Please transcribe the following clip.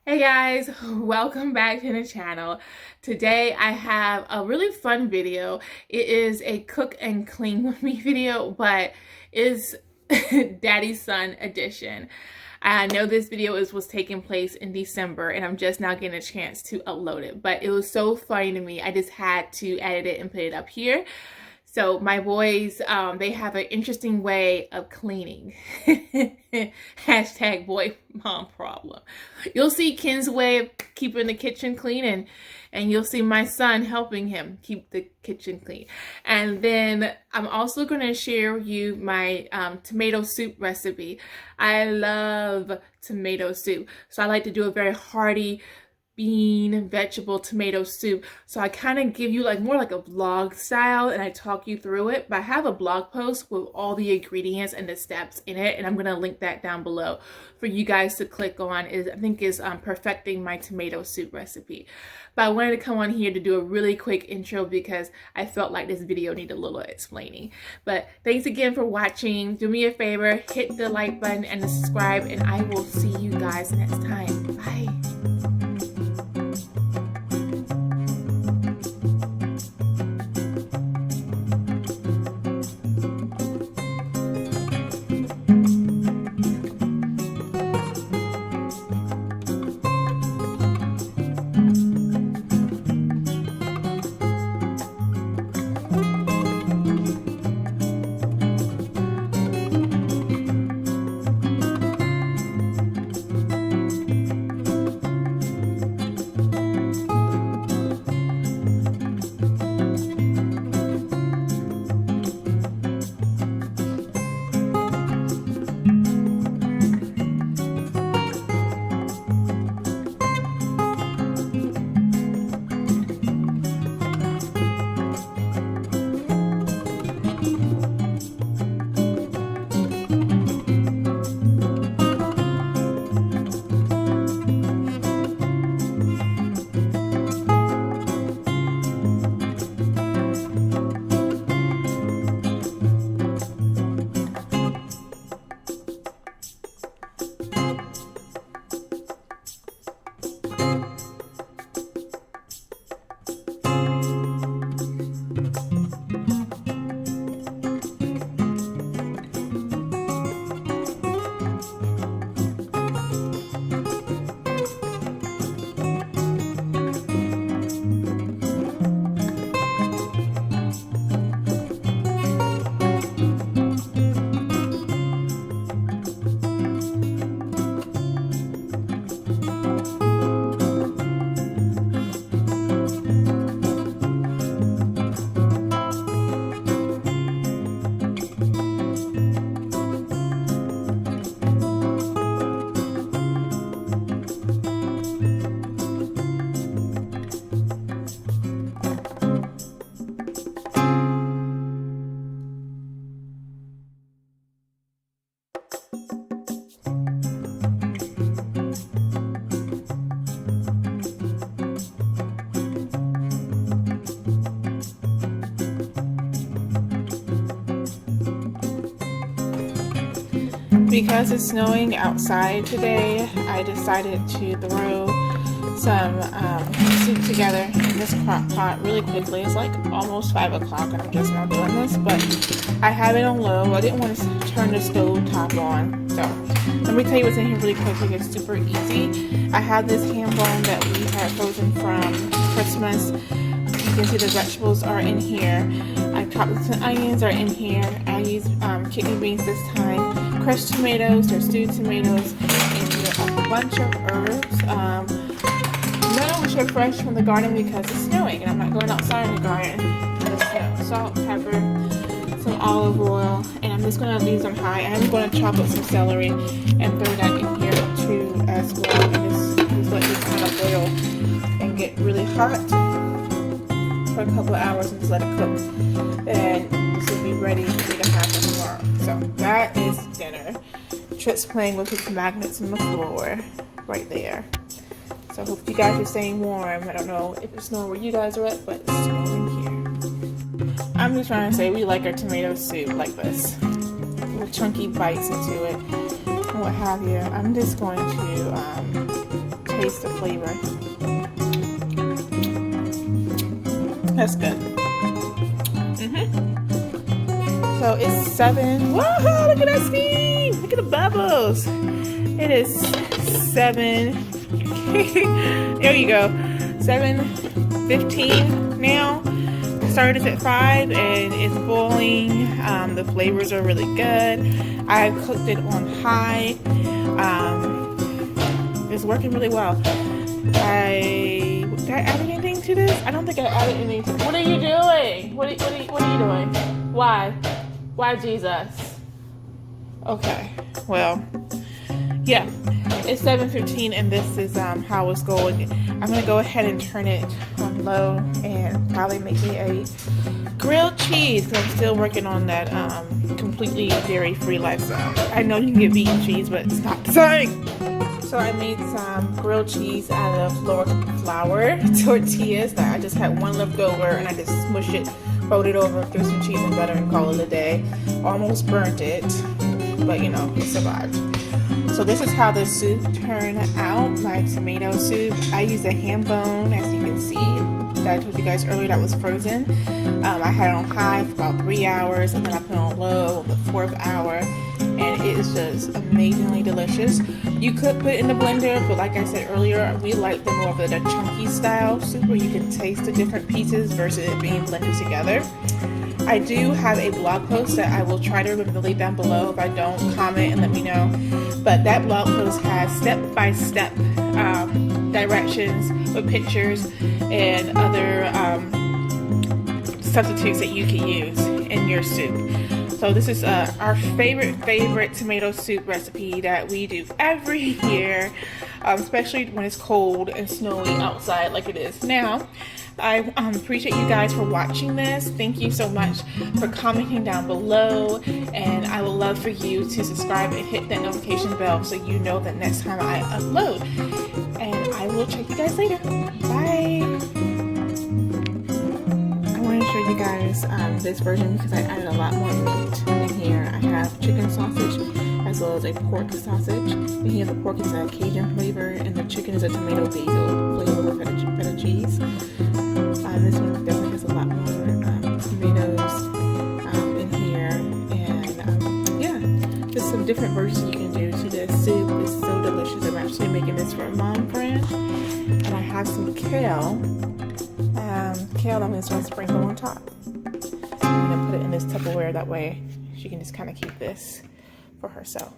Hey guys, welcome back to the channel. Today I have a really fun video. It is a cook and clean with me video, but is daddy's son edition. I know this video was taking place in December and I'm just now getting a chance to upload it, but it was so funny to me. I just had to edit it and put it up here. So my boys, they have an interesting way of cleaning. Hashtag boy mom problem. You'll see Ken's way of keeping the kitchen clean, and you'll see my son helping him keep the kitchen clean. And then I'm also going to share with you my tomato soup recipe. I love tomato soup. So I like to do a very hearty bean, vegetable, tomato soup. So I kind of give you more like a vlog style and I talk you through it. But I have a blog post with all the ingredients and the steps in it, and I'm going to link that down below for you guys to click on. I think is perfecting my tomato soup recipe. But I wanted to come on here to do a really quick intro because I felt like this video needed a little explaining. But thanks again for watching. Do me a favor, hit the like button and the subscribe, and I will see you guys next time. Bye. Because it's snowing outside today, I decided to throw some soup together in this crock pot really quickly. It's like almost 5 o'clock and I'm just now doing this, but I have it on low. I didn't want to turn the stove top on. So let me tell you what's in here really quickly. It's super easy. I have this ham bone that we had frozen from Christmas. You can see the vegetables are in here. I chopped some onions are in here. I used kidney beans this time. Crushed tomatoes, they're stewed tomatoes, and a bunch of herbs. None of which are fresh from the garden because it's snowing and I'm not going outside in the garden in the snow. Salt, pepper, some olive oil, and I'm just going to leave them high. I'm going to chop up some celery and throw that in here too as well. And just let this kind of boil and get really hot for a couple of hours and just let it cook. And this will be ready for me to have for tomorrow. So that is dinner. Trip's playing with his magnets on the floor right there. So I hope you guys are staying warm. I don't know if it's snowing where you guys are at, but it's snowing here. I'm just trying to say we like our tomato soup like this. Little chunky bites into it and what have you. I'm just going to taste the flavor. That's good. So it's 7. Whoa, look at that steam! Look at the bubbles. It is 7. There you go. 7:15 now. Started at 5 and it's boiling. The flavors are really good. I cooked it on high. It's working really well. Did I add anything to this? I don't think I added anything. What are you doing? What are you doing? Why? Why, Jesus? Okay. Well, yeah. It's 7:15 and this is how it's going. I'm gonna go ahead and turn it on low and probably make me a grilled cheese because I'm still working on that completely dairy-free lifestyle. I know you can get vegan cheese, but it's not the same. So I made some grilled cheese out of flour tortillas. I just had one left over and I just smushed it, fold it over, threw some cheese and butter and call it a day. Almost burnt it, but you know, it survived. So this is how the soup turned out, my tomato soup. I used a ham bone, as you can see. I told you guys earlier that was frozen. I had it on high for about 3 hours, and then I put it on low on the 4th hour, and it is just amazingly delicious. You could put it in the blender, but like I said earlier, we like the more of the chunky style soup where you can taste the different pieces versus it being blended together. I do have a blog post that I will try to remember the link down below. If I don't, comment and let me know. But that blog post has step-by-step directions with pictures and other substitutes that you can use in your soup. So this is our favorite tomato soup recipe that we do every year, especially when it's cold and snowy outside like it is now. I appreciate you guys for watching this. Thank you so much for commenting down below, and I would love for you to subscribe and hit that notification bell so you know that next time I upload. And I will check you guys later. Bye. I want to show you guys this version because I added a lot more meat in here. I have chicken sausage as well as a pork sausage. And here the pork is a Cajun flavor and the chicken is a tomato basil flavor with feta cheese. This one definitely has a lot more tomatoes in here, and yeah, just some different versions you can do to this soup. It's so delicious. I'm actually making this for a mom friend, and I have some kale. Kale I'm just going to sprinkle on top. I'm going to put it in this Tupperware, that way she can just kind of keep this for herself.